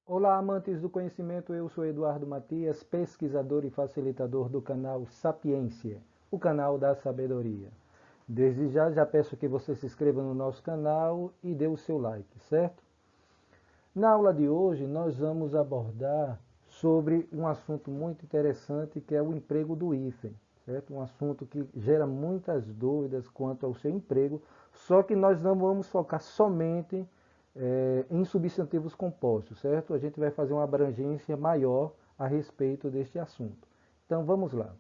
Olá, amantes do conhecimento, eu sou Eduardo Matias, pesquisador e facilitador do canal Sapiência, o canal da sabedoria. Desde já peço que você se inscreva no nosso canal e dê o seu like, certo? Na aula de hoje nós vamos abordar sobre um assunto muito interessante que é o emprego do hífen, certo? Um assunto que gera muitas dúvidas quanto ao seu emprego, só que nós não vamos focar somente em substantivos compostos, certo? A gente vai fazer uma abrangência maior a respeito deste assunto. Então vamos lá.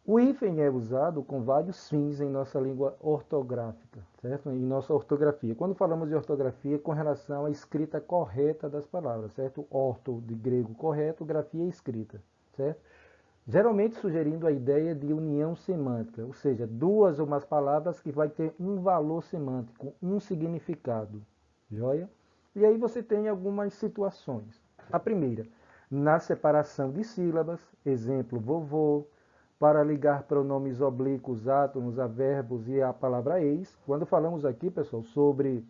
O hífen é usado com vários fins em nossa língua ortográfica, certo? Em nossa ortografia. Quando falamos de ortografia, com relação à escrita correta das palavras, certo? Orto, de grego correto, grafia escrita, certo? Geralmente sugerindo a ideia de união semântica, ou seja, duas ou mais palavras que vai ter um valor semântico, um significado, joia? E aí você tem algumas situações. A primeira, na separação de sílabas, exemplo, vovô, para ligar pronomes oblíquos, átomos a verbos e a palavra ex. Quando falamos aqui, pessoal, sobre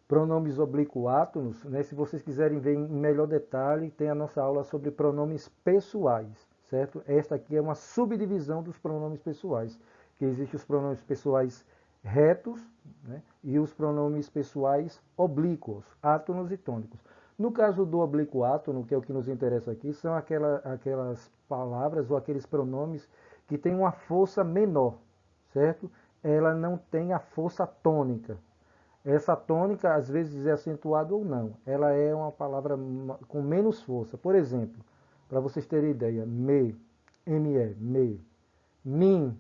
pronomes oblíquo átomos, né, se vocês quiserem ver em melhor detalhe, tem a nossa aula sobre pronomes pessoais, certo? Esta aqui é uma subdivisão dos pronomes pessoais, que existem os pronomes pessoais retos, né, e os pronomes pessoais oblíquos, átonos e tônicos. No caso do oblíquo átono, que é o que nos interessa aqui, são aquelas palavras ou aqueles pronomes que têm uma força menor, certo? Ela não tem a força tônica. Essa tônica, às vezes, é acentuada ou não. Ela é uma palavra com menos força. Por exemplo, para vocês terem ideia, me, min.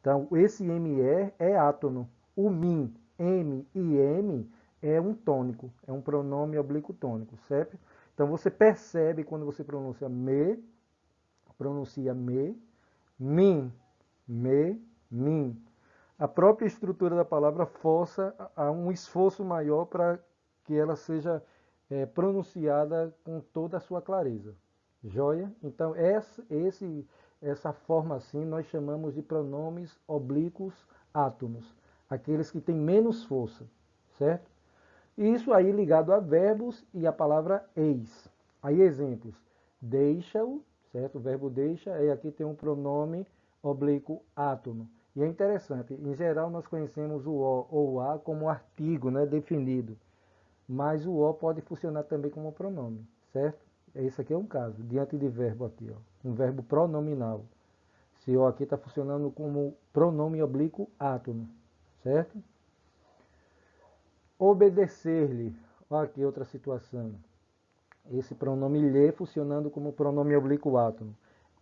Então, esse me é átono. O min, m e m, é um tônico, é um pronome oblíquo tônico, certo? Então, você percebe quando você pronuncia me, min, min. A própria estrutura da palavra força a um esforço maior para que ela seja pronunciada com toda a sua clareza. Joia? Então, essa forma assim nós chamamos de pronomes oblíquos átomos, aqueles que têm menos força, certo? Isso aí ligado a verbos e a palavra eis. Aí exemplos, deixa-o, certo? O verbo deixa, aí aqui tem um pronome oblíquo átono. E é interessante, em geral nós conhecemos o O ou o A como artigo, né, definido. Mas o O pode funcionar também como pronome, certo? Esse aqui é um caso, diante de verbo aqui, ó, um verbo pronominal. Esse O aqui está funcionando como pronome oblíquo átono, certo? Obedecer-lhe, olha aqui outra situação. Esse pronome lhe funcionando como pronome oblíquo átono.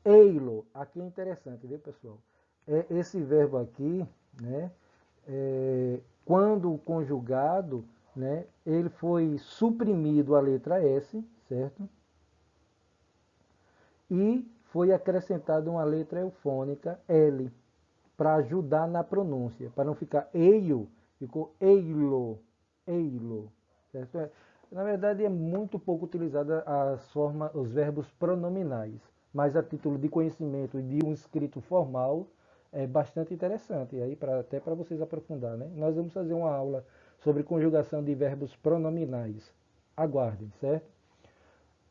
Eilo, aqui é interessante, viu pessoal? Esse verbo aqui, né, quando conjugado, né, ele foi suprimido a letra S, certo? E foi acrescentada uma letra eufônica L, para ajudar na pronúncia, para não ficar eio, ficou eilo, eilo, certo? Na verdade é muito pouco utilizada os verbos pronominais, mas a título de conhecimento e de um escrito formal é bastante interessante, e aí até para vocês aprofundar, né? Nós vamos fazer uma aula sobre conjugação de verbos pronominais. Aguardem, certo?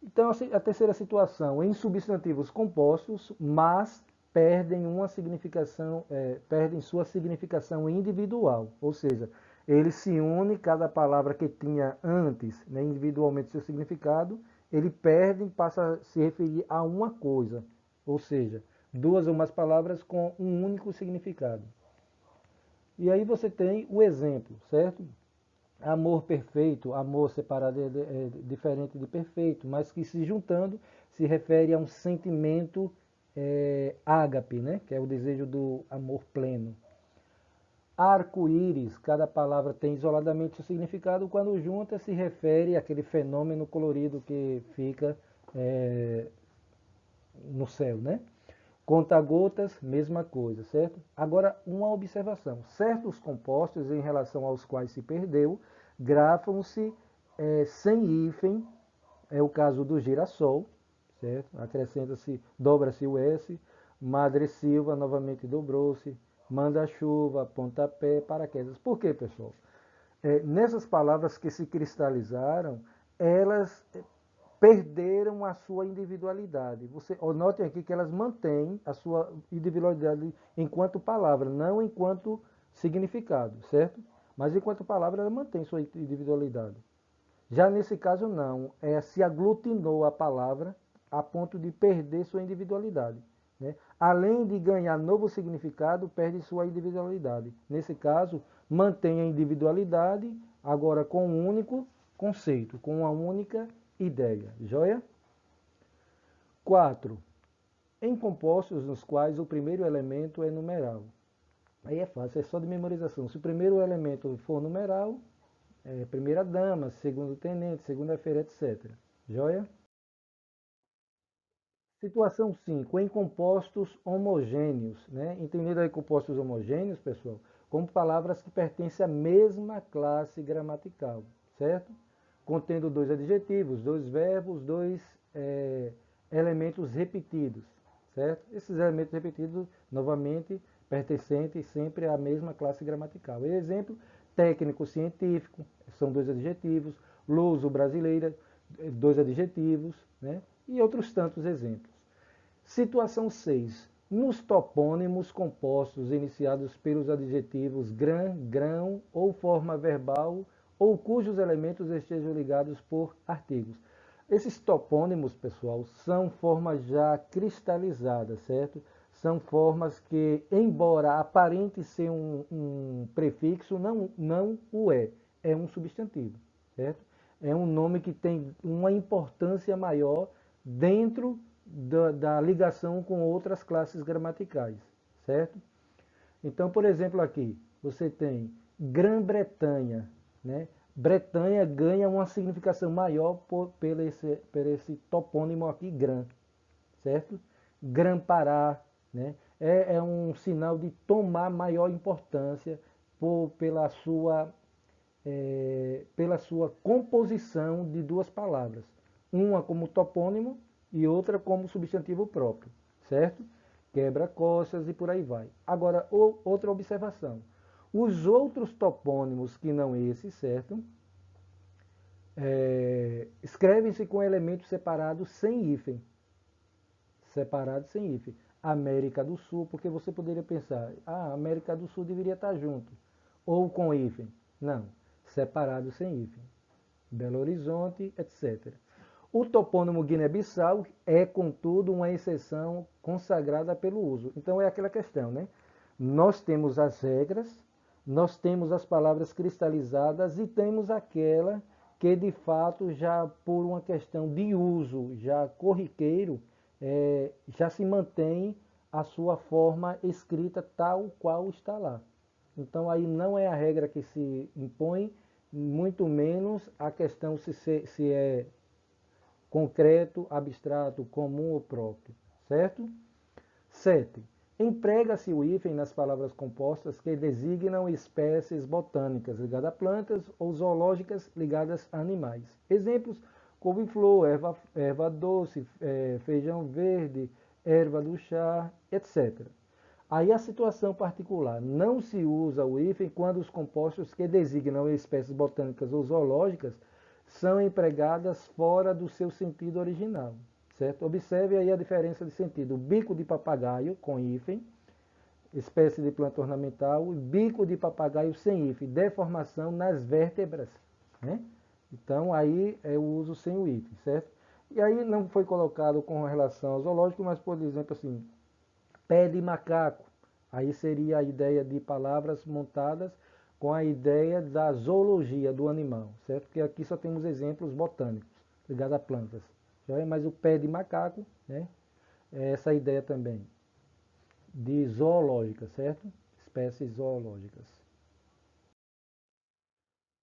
Então, a terceira situação, em substantivos compostos, mas perdem uma significação, perdem sua significação individual, ou seja, ele se une, cada palavra que tinha antes, né, individualmente seu significado, ele perde e passa a se referir a uma coisa, ou seja, duas ou mais palavras com um único significado. E aí você tem o exemplo, certo? Amor perfeito, amor separado é diferente de perfeito, mas que se juntando se refere a um sentimento ágape, né? Que é o desejo do amor pleno. Arco-íris, cada palavra tem isoladamente seu significado, quando junta se refere àquele fenômeno colorido que fica no céu, né? Conta-gotas, mesma coisa, certo? Agora, uma observação. Certos compostos em relação aos quais se perdeu, grafam-se sem hífen, é o caso do girassol, certo? Acrescenta-se, dobra-se o S, Madre Silva novamente dobrou-se, manda-chuva, pontapé, paraquedas. Por quê, pessoal? nessas palavras que se cristalizaram, elas perderam a sua individualidade. Notem aqui que elas mantêm a sua individualidade enquanto palavra, não enquanto significado, certo? Mas enquanto palavra ela mantém sua individualidade. Já nesse caso não, se aglutinou a palavra a ponto de perder sua individualidade. Né? Além de ganhar novo significado, perde sua individualidade. Nesse caso, mantém a individualidade, agora com um único conceito, com uma única ideia. Joia? 4. Em compostos nos quais o primeiro elemento é numeral. Aí é fácil, é só de memorização. Se o primeiro elemento for numeral, primeira dama, segundo tenente, segunda-feira, etc. Joia? Situação 5, em compostos homogêneos. Né? Entendido aí compostos homogêneos, pessoal, como palavras que pertencem à mesma classe gramatical, certo? Contendo dois adjetivos, dois verbos, dois elementos repetidos, certo? Esses elementos repetidos, novamente, pertencentes sempre à mesma classe gramatical. Exemplo, técnico-científico, são dois adjetivos, luso-brasileira, dois adjetivos, né? E outros tantos exemplos. Situação 6. Nos topônimos compostos iniciados pelos adjetivos gran, grão ou forma verbal ou cujos elementos estejam ligados por artigos. Esses topônimos, pessoal, são formas já cristalizadas, certo? São formas que, embora aparente ser um prefixo, não o é. É um substantivo, certo? É um nome que tem uma importância maior dentro da ligação com outras classes gramaticais, certo? Então, por exemplo, aqui você tem Grã-Bretanha, né? Bretanha ganha uma significação maior por esse topônimo aqui, Grã, certo? Grã-Pará, né? É um sinal de tomar maior importância pela sua composição de duas palavras, uma como topônimo e outra como substantivo próprio, certo? Quebra-costas e por aí vai. Agora, outra observação. Os outros topônimos que não esse, certo? Escrevem-se com elementos separados sem hífen. Separados sem hífen. América do Sul, porque você poderia pensar, América do Sul deveria estar junto. Ou com hífen. Não, separados sem hífen. Belo Horizonte, etc. O topônimo Guiné-Bissau é, contudo, uma exceção consagrada pelo uso. Então é aquela questão, né? Nós temos as regras, nós temos as palavras cristalizadas e temos aquela que, de fato, já por uma questão de uso já corriqueiro, já se mantém a sua forma escrita tal qual está lá. Então aí não é a regra que se impõe, muito menos a questão se é concreto, abstrato, comum ou próprio, certo? 7. Emprega-se o hífen nas palavras compostas que designam espécies botânicas ligadas a plantas ou zoológicas ligadas a animais. Exemplos: couve-flor, erva doce, feijão verde, erva do chá, etc. Aí a situação particular. Não se usa o hífen quando os compostos que designam espécies botânicas ou zoológicas são empregadas fora do seu sentido original, certo? Observe aí a diferença de sentido. Bico de papagaio com hífen, espécie de planta ornamental, e bico de papagaio sem hífen, deformação nas vértebras, né? Então aí é o uso sem o hífen, certo? E aí não foi colocado com relação ao zoológico, mas por exemplo assim, pé de macaco. Aí seria a ideia de palavras montadas com a ideia da zoologia do animal, certo? Porque aqui só temos exemplos botânicos ligados a plantas. Mas o pé de macaco, né? É essa ideia também de zoológica, certo? Espécies zoológicas.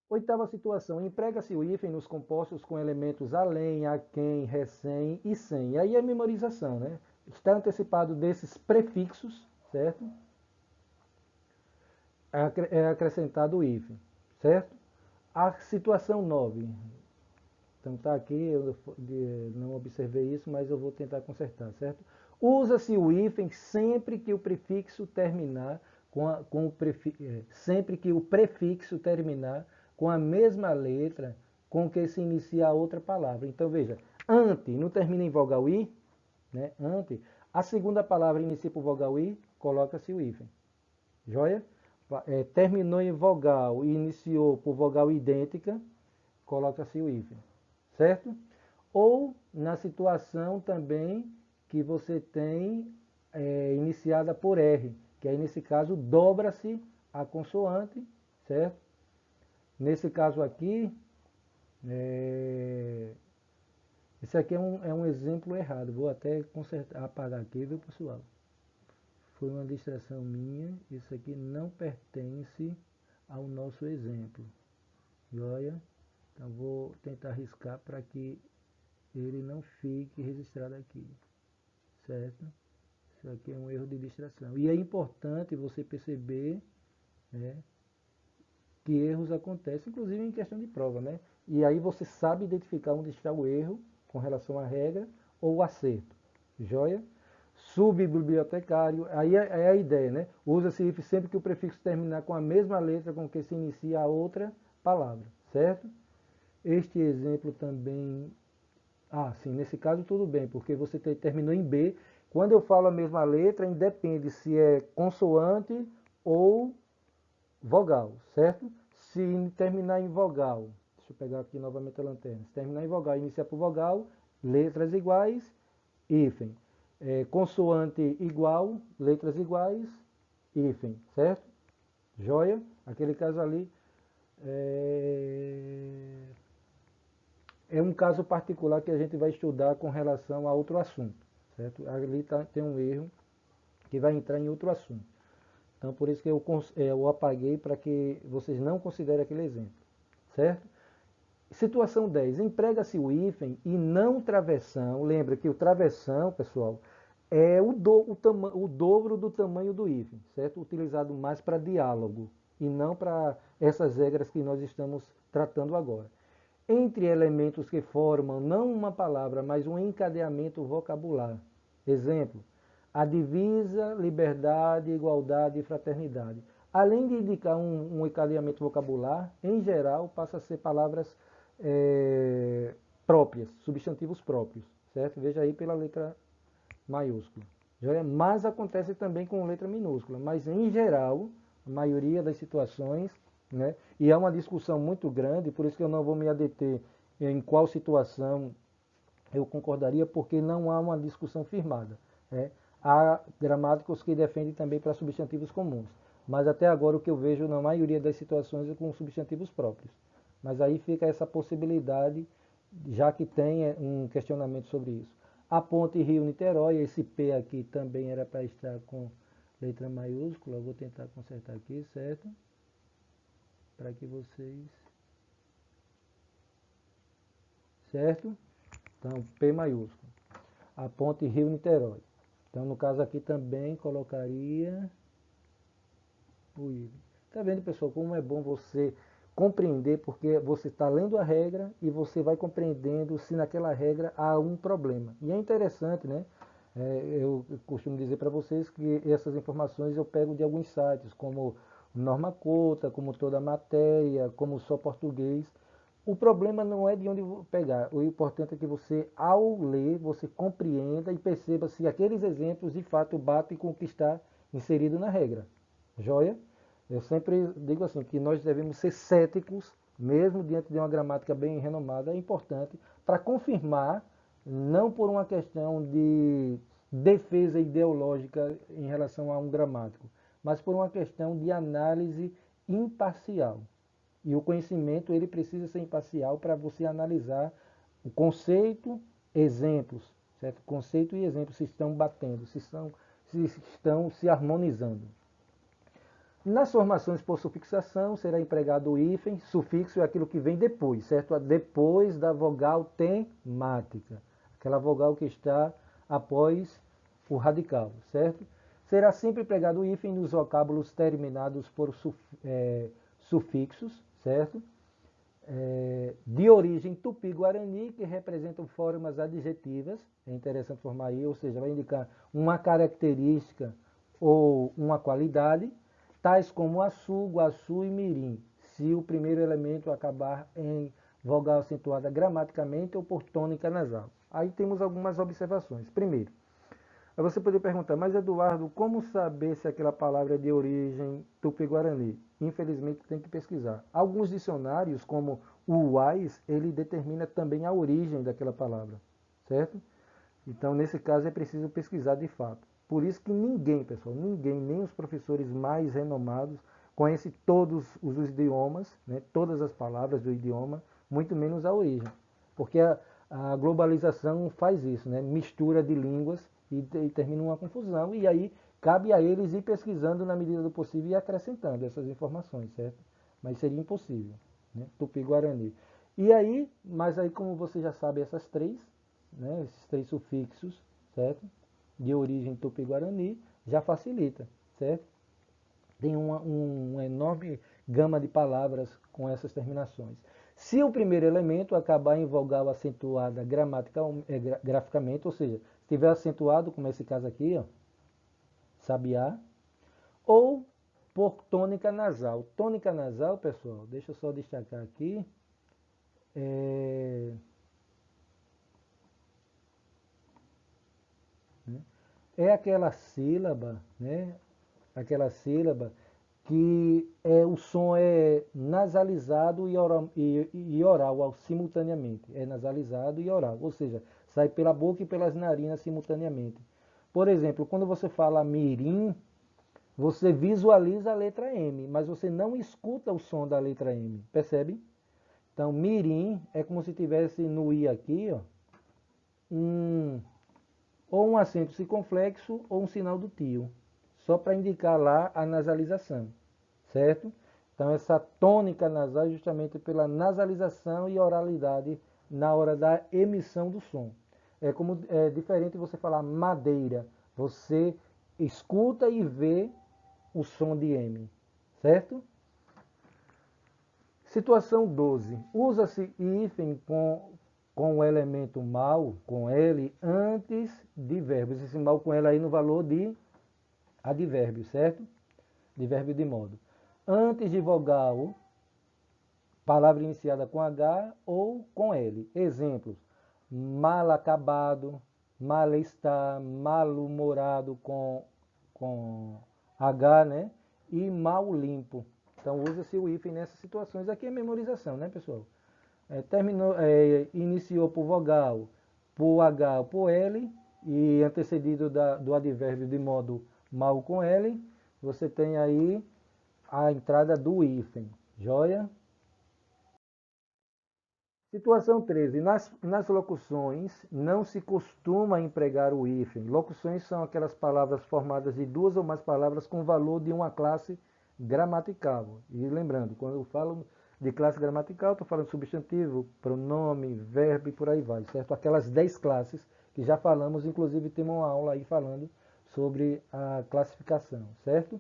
Oitava situação, emprega-se o hífen nos compostos com elementos além, aquém, recém e sem. E aí é memorização, né? Está antecipado desses prefixos, certo? É acrescentado o hífen, certo? A situação 9. Então está aqui, eu não observei isso, mas eu vou tentar consertar, certo? Usa-se o hífen sempre que o prefixo terminar sempre que o prefixo terminar com a mesma letra com que se inicia a outra palavra. Então veja, ante não termina em vogal I, né? Ante, a segunda palavra inicia por vogal I, coloca-se o hífen. Joia? Terminou em vogal e iniciou por vogal idêntica, coloca-se o hífen. Certo? Ou na situação também que você tem iniciada por R, que aí nesse caso dobra-se a consoante, certo? Nesse caso aqui, esse aqui é um exemplo errado, vou até apagar aqui, viu pessoal? Foi uma distração minha, isso aqui não pertence ao nosso exemplo. Joia? Então vou tentar riscar para que ele não fique registrado aqui, certo? Isso aqui é um erro de distração. E é importante você perceber, né, que erros acontecem, inclusive em questão de prova, né? E aí você sabe identificar onde está o erro com relação à regra ou o acerto. Joia? Subbibliotecário, aí é a ideia, né? Usa-se if sempre que o prefixo terminar com a mesma letra com que se inicia a outra palavra, certo? Este exemplo também... sim, nesse caso tudo bem, porque você terminou em B. Quando eu falo a mesma letra, independe se é consoante ou vogal, certo? Se terminar em vogal, deixa eu pegar aqui novamente a lanterna. Se terminar em vogal e iniciar por vogal, letras iguais, hífen. Consoante igual, letras iguais, hífen, certo? Joia? Aquele caso ali é um caso particular que a gente vai estudar com relação a outro assunto, certo? Ali tem um erro que vai entrar em outro assunto. Então, por isso que eu apaguei para que vocês não considerem aquele exemplo, certo? Situação 10. Emprega-se o hífen e não travessão. Lembra que o travessão, pessoal, é o dobro do tamanho do hífen, certo? Utilizado mais para diálogo e não para essas regras que nós estamos tratando agora. Entre elementos que formam não uma palavra, mas um encadeamento vocabular. Exemplo, a divisa, liberdade, igualdade e fraternidade. Além de indicar um encadeamento vocabular, em geral, passa a ser palavras próprias, substantivos próprios, certo? Veja aí pela letra maiúscula. Mas acontece também com letra minúscula, mas em geral, a maioria das situações, né? E é uma discussão muito grande, por isso que eu não vou me adeter em qual situação eu concordaria, porque não há uma discussão firmada, né? Há gramáticos que defendem também para substantivos comuns, mas até agora o que eu vejo na maioria das situações é com substantivos próprios. Mas aí fica essa possibilidade, já que tem um questionamento sobre isso. A ponte Rio-Niterói, esse P aqui também era para estar com letra maiúscula, eu vou tentar consertar aqui, certo? Para que vocês... Certo? Então, P maiúsculo. A ponte Rio-Niterói. Então, no caso aqui também colocaria o I. Tá vendo, pessoal, como é bom você compreender, porque você está lendo a regra e você vai compreendendo se naquela regra há um problema. E é interessante, né? Eu costumo dizer para vocês que essas informações eu pego de alguns sites, como Norma Culta, como Toda a Matéria, como Só Português. O problema não é de onde pegar. O importante é que você, ao ler, você compreenda e perceba se aqueles exemplos de fato batem com o que está inserido na regra. Joia? Eu sempre digo assim, que nós devemos ser céticos, mesmo diante de uma gramática bem renomada, é importante, para confirmar, não por uma questão de defesa ideológica em relação a um gramático, mas por uma questão de análise imparcial. E o conhecimento ele precisa ser imparcial para você analisar o conceito, exemplos, certo? Conceito e exemplo se estão batendo, se estão se harmonizando. Nas formações por sufixação será empregado o hífen, sufixo é aquilo que vem depois, certo? Depois da vogal temática, aquela vogal que está após o radical, certo? Será sempre empregado o hífen nos vocábulos terminados por sufixos, certo? De origem tupi-guarani, que representam formas adjetivas, é interessante formar aí, ou seja, vai indicar uma característica ou uma qualidade, tais como açu, guaçu e mirim. se o primeiro elemento acabar em vogal acentuada gramaticamente ou por tônica nasal. Aí temos algumas observações. Primeiro, você poderia perguntar, mas Eduardo, como saber se aquela palavra é de origem tupi-guarani? Infelizmente tem que pesquisar. Alguns dicionários, como o UAS, ele determina também a origem daquela palavra, certo? Então, nesse caso, é preciso pesquisar de fato. Por isso que ninguém, pessoal, ninguém, nem os professores mais renomados, conhece todos os idiomas, né, todas as palavras do idioma, muito menos a origem. Porque a globalização faz isso, né, mistura de línguas e termina uma confusão. E aí cabe a eles ir pesquisando na medida do possível e acrescentando essas informações, certo? Mas seria impossível, né? Tupi-Guarani. E aí, mas aí como você já sabe essas três, né, esses três sufixos, certo? De origem tupi-guarani, já facilita, certo? Tem uma enorme gama de palavras com essas terminações. Se o primeiro elemento acabar em vogal acentuada graficamente, ou seja, se estiver acentuado, como esse caso aqui, ó, sabiá, ou por tônica nasal. Tônica nasal, pessoal, deixa eu só destacar aqui, é aquela sílaba, né? Aquela sílaba que o som é nasalizado e oral simultaneamente. É nasalizado e oral, ou seja, sai pela boca e pelas narinas simultaneamente. Por exemplo, quando você fala mirim, você visualiza a letra M, mas você não escuta o som da letra M, percebe? Então, mirim é como se tivesse no I aqui, ó, ou um acento circunflexo ou um sinal do tio, só para indicar lá a nasalização, certo? Então essa tônica nasal é justamente pela nasalização e oralidade na hora da emissão do som. É diferente você falar madeira, você escuta e vê o som de M, certo? Situação 12. Usa-se hífen com o elemento mal, com L, antes de verbos. Esse mal com L aí no valor de advérbio, certo? Advérbio de modo. Antes de vogal, palavra iniciada com H ou com L. Exemplos: mal acabado, mal-estar, mal-humorado com H, né? E mal limpo. Então usa-se o hífen nessas situações. Aqui é memorização, né, pessoal? Iniciou por vogal, por H ou por L, e antecedido do advérbio de modo mal com L, você tem aí a entrada do hífen. Joia? Situação 13. Nas locuções não se costuma empregar o hífen. Locuções são aquelas palavras formadas de duas ou mais palavras com valor de uma classe gramatical. E lembrando, quando eu falo de classe gramatical, estou falando substantivo, pronome, verbo e por aí vai, certo? Aquelas 10 classes que já falamos, inclusive temos uma aula aí falando sobre a classificação, certo?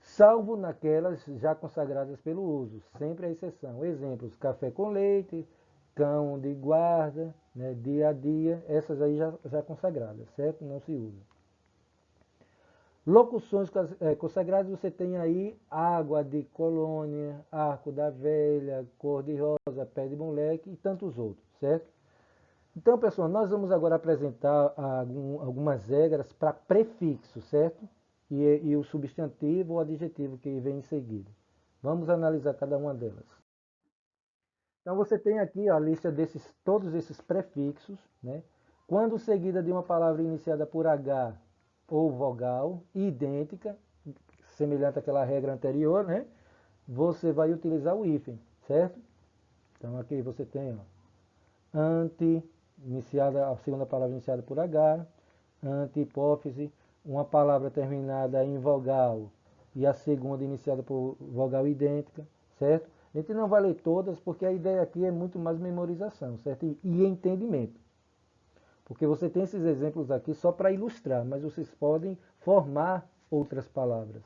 Salvo naquelas já consagradas pelo uso, sempre a exceção. Exemplos: café com leite, cão de guarda, né, dia a dia, essas aí já consagradas, certo? Não se usa. Locuções consagradas, você tem aí água de colônia, arco da velha, cor de rosa, pé de moleque e tantos outros, certo? Então, pessoal, nós vamos agora apresentar algumas regras para prefixo, certo? E o substantivo ou adjetivo que vem em seguida. Vamos analisar cada uma delas. Então você tem aqui a lista todos esses prefixos, né? Quando seguida de uma palavra iniciada por H ou vogal, idêntica, semelhante àquela regra anterior, né? Você vai utilizar o hífen, certo? Então aqui você tem, ó, ante, a segunda palavra iniciada por H, ante, hipófise, uma palavra terminada em vogal e a segunda iniciada por vogal idêntica, certo? A gente não vai ler todas porque a ideia aqui é muito mais memorização, certo? E entendimento. Porque você tem esses exemplos aqui só para ilustrar, mas vocês podem formar outras palavras.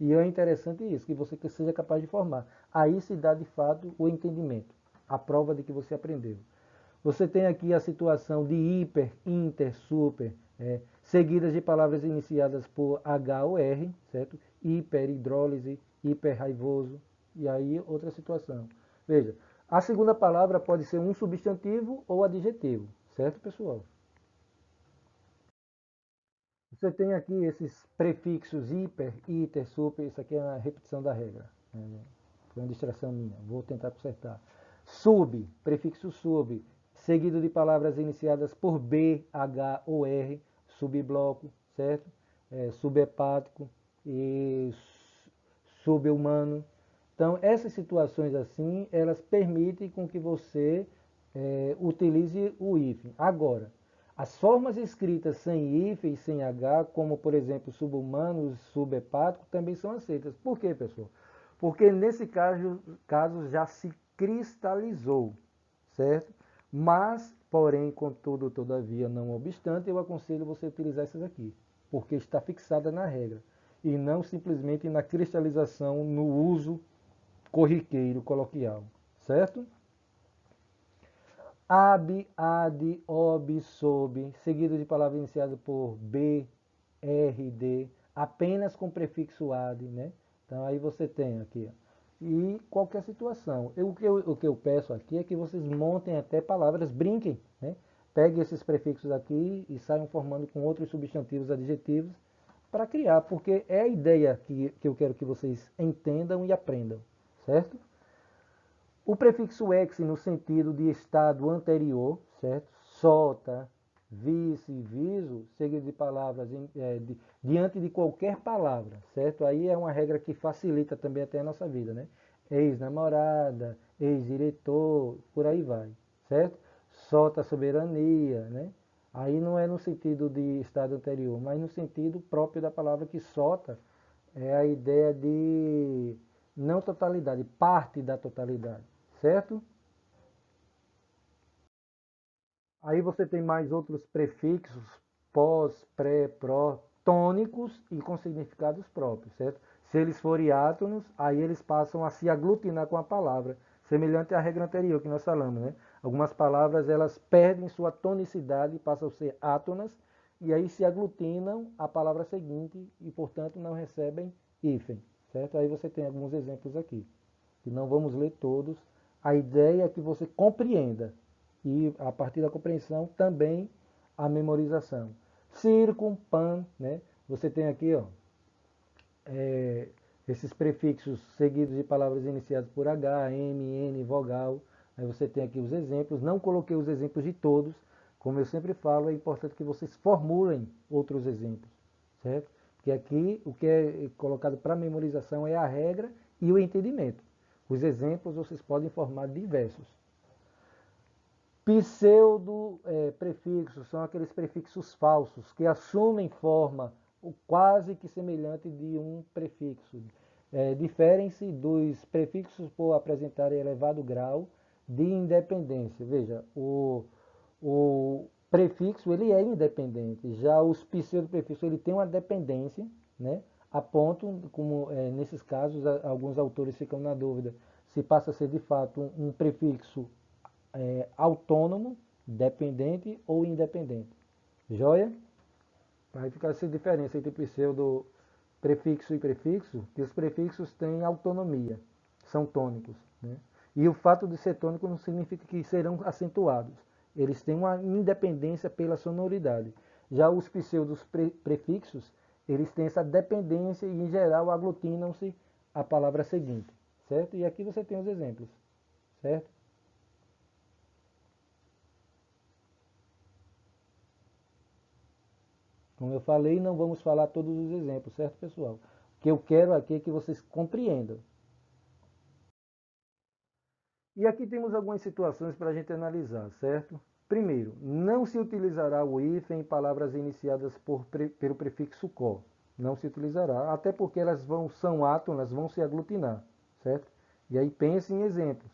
E é interessante isso, que você seja capaz de formar. Aí se dá de fato o entendimento, a prova de que você aprendeu. Você tem aqui a situação de hiper, inter, super, seguidas de palavras iniciadas por H ou R, certo? Hiper, hidrólise, hiper raivoso, E aí, outra situação. Veja, a segunda palavra pode ser um substantivo ou adjetivo, certo, pessoal? Você tem aqui esses prefixos hiper, iter, super, isso aqui é a repetição da regra. Né? Foi uma distração minha, vou tentar consertar. Sub, prefixo sub, seguido de palavras iniciadas por B, H ou R, subbloco, certo? Subhepático e subhumano. Então, essas situações assim, elas permitem com que você utilize o hífen. Agora, as formas escritas sem hífen e sem H, como por exemplo subhumano e subhepático, também são aceitas. Por quê, pessoal? Porque nesse caso já se cristalizou, certo? Mas, porém, contudo, todavia, não obstante, eu aconselho você a utilizar essas aqui, porque está fixada na regra, e não simplesmente na cristalização no uso corriqueiro, coloquial, certo? Ab, ad, ob, sob, seguido de palavra iniciada por B, R, D, apenas com prefixo ad, né? Então aí você tem aqui, ó. E qualquer situação. O que eu peço aqui é que vocês montem até palavras, brinquem, né? Peguem esses prefixos aqui e saiam formando com outros substantivos adjetivos para criar, porque é a ideia que eu quero que vocês entendam e aprendam, certo? O prefixo ex no sentido de estado anterior, certo? Sota, vice, viso, seguido de palavras diante de qualquer palavra, certo? Aí é uma regra que facilita também até a nossa vida, né? Ex-namorada, ex-diretor, por aí vai, certo? Sota soberania, né? Aí não é no sentido de estado anterior, mas no sentido próprio da palavra que sota é a ideia de não totalidade, parte da totalidade, certo? Aí você tem mais outros prefixos, pós, pré, pró, tônicos e com significados próprios, certo? Se eles forem átonos, aí eles passam a se aglutinar com a palavra, semelhante à regra anterior que nós falamos, né? Algumas palavras elas perdem sua tonicidade e passam a ser átonas, e aí se aglutinam à palavra seguinte e, portanto, não recebem hífen, certo? Aí você tem alguns exemplos aqui, que não vamos ler todos. A ideia é que você compreenda e a partir da compreensão também a memorização. Circum, pan, né? Você tem aqui, ó, esses prefixos seguidos de palavras iniciadas por H, M, N, vogal. Aí você tem aqui os exemplos. Não coloquei os exemplos de todos. Como eu sempre falo, é importante que vocês formulem outros exemplos, certo? Porque aqui o que é colocado para memorização é a regra e o entendimento. Os exemplos vocês podem formar diversos. Pseudo-prefixos são aqueles prefixos falsos que assumem forma quase que semelhante de um prefixo. Diferem-se dos prefixos por apresentarem elevado grau de independência. Veja, o prefixo ele é independente, já os pseudo-prefixos ele tem uma dependência, né? A ponto, como nesses casos, alguns autores ficam na dúvida se passa a ser de fato um prefixo autônomo, dependente ou independente. Joia? Vai ficar essa diferença entre pseudo, prefixo e prefixo, que os prefixos têm autonomia, são tônicos. Né? E o fato de ser tônico não significa que serão acentuados. Eles têm uma independência pela sonoridade. Já os pseudos prefixos, eles têm essa dependência e, em geral, aglutinam-se à palavra seguinte. Certo? E aqui você tem os exemplos. Certo? Como eu falei, não vamos falar todos os exemplos, certo, pessoal? O que eu quero aqui é que vocês compreendam. E aqui temos algumas situações para a gente analisar, certo? Primeiro, não se utilizará o hífen em palavras iniciadas pelo prefixo co. Não se utilizará, até porque são átonas, vão se aglutinar, certo? E aí pense em exemplos.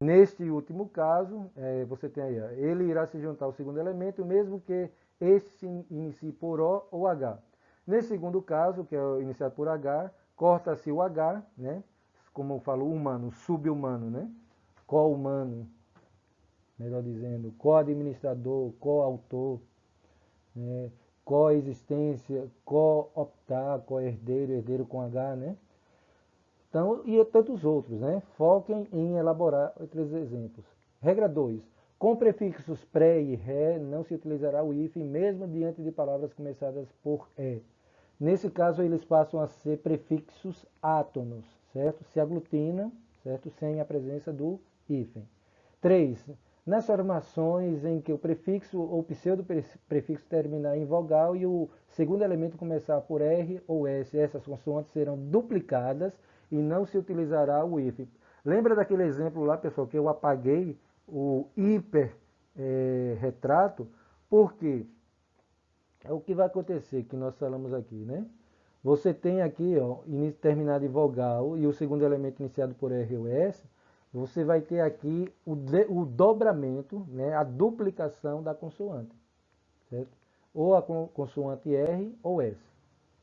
Neste último caso, você tem aí, ele irá se juntar ao segundo elemento, mesmo que este se inicie por O ou H. Nesse segundo caso, que é iniciado por H, corta-se o H, né? Como eu falo, humano, subhumano, né? Co-humano, melhor dizendo, co-administrador, co-autor, né? Co-existência, co-optar, co-herdeiro, herdeiro com H, né? Então, e tantos outros, né? Foquem em elaborar outros exemplos. Regra 2. Com prefixos pré e ré, não se utilizará o hífen, mesmo diante de palavras começadas por e. Nesse caso, eles passam a ser prefixos átonos, certo? Se aglutinam, certo? Sem a presença do hífen. 3. Nas formações em que o prefixo ou pseudo-prefixo terminar em vogal e o segundo elemento começar por R ou S, essas consoantes serão duplicadas e não se utilizará o hífen. Lembra daquele exemplo lá, pessoal, que eu apaguei o hiper retrato? Porque é o que vai acontecer, que nós falamos aqui, né? Você tem aqui, ó, terminado em vogal e o segundo elemento iniciado por R ou S, você vai ter aqui o dobramento, né, a duplicação da consoante, certo? Ou a consoante R ou S.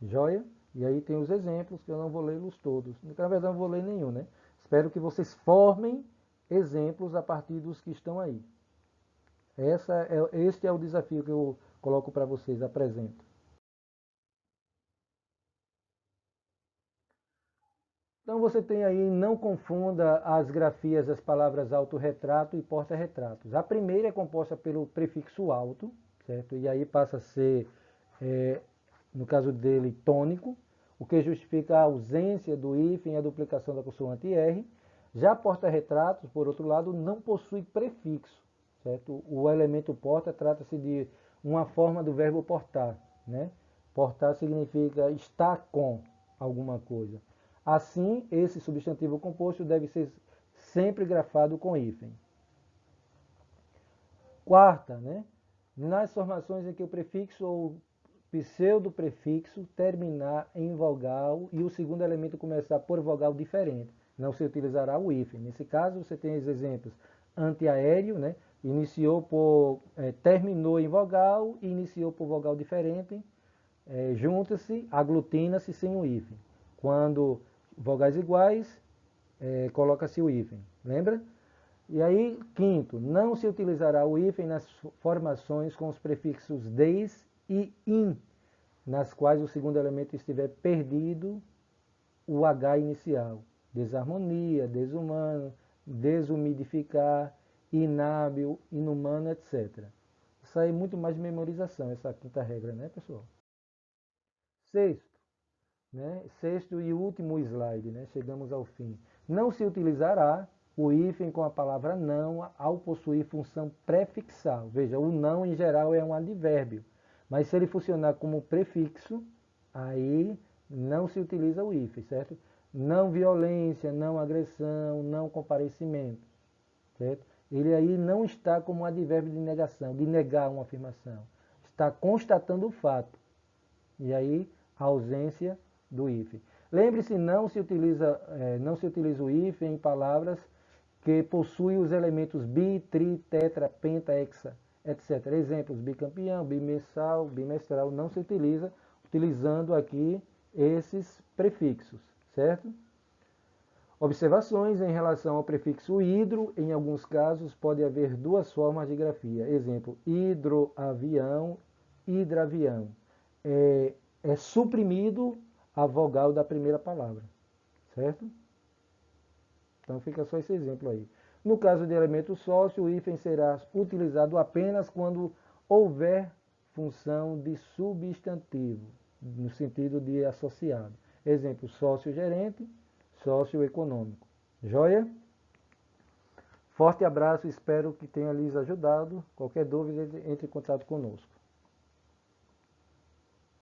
Joia? E aí tem os exemplos, que eu não vou lê-los todos. Na verdade, não vou ler nenhum, né? Espero que vocês formem exemplos a partir dos que estão aí. Este é o desafio que eu coloco para vocês, apresento. Então você tem aí, não confunda as grafias das palavras autorretrato e porta-retratos. A primeira é composta pelo prefixo auto, certo? E aí passa a ser, no caso dele, tônico, o que justifica a ausência do hífen e a duplicação da consoante R. Já porta-retratos, por outro lado, não possui prefixo, certo? O elemento porta trata-se de uma forma do verbo portar, né? Portar significa estar com alguma coisa. Assim, esse substantivo composto deve ser sempre grafado com hífen. Quarta, né? Nas formações em que o prefixo ou pseudo-prefixo terminar em vogal e o segundo elemento começar por vogal diferente, não se utilizará o hífen. Nesse caso, você tem os exemplos antiaéreo, né? Terminou em vogal e iniciou por vogal diferente, junta-se, aglutina-se sem o hífen. Quando vogais iguais, coloca-se o hífen. Lembra? E aí, quinto, não se utilizará o hífen nas formações com os prefixos des e in, nas quais o segundo elemento estiver perdido o H inicial. Desarmonia, desumano, desumidificar, inábil, inumano, etc. Isso aí é muito mais memorização, essa quinta regra, né, pessoal? Sexto, né? Sexto e último slide, né? Chegamos ao fim. Não se utilizará o hífen com a palavra não ao possuir função prefixal. Veja, o não em geral é um advérbio, mas se ele funcionar como prefixo, aí não se utiliza o hífen, certo? Não violência, não agressão, não comparecimento, certo? Ele aí não está como um advérbio de negação, de negar uma afirmação. Está constatando o fato. E aí, a ausência do hífen. Lembre-se, não se utiliza o hífen em palavras que possuem os elementos bi, tri, tetra, penta, hexa, etc. Exemplos, bicampeão, bimestral, bimestral, não se utiliza, utilizando aqui esses prefixos, certo? Observações em relação ao prefixo hidro, em alguns casos pode haver duas formas de grafia. Exemplo, hidroavião, hidravião. É suprimido a vogal da primeira palavra, certo? Então fica só esse exemplo aí. No caso de elemento sócio, o hífen será utilizado apenas quando houver função de substantivo, no sentido de associado. Exemplo, sócio-gerente, sócio-econômico. Joia? Forte abraço, espero que tenha lhes ajudado. Qualquer dúvida, entre em contato conosco.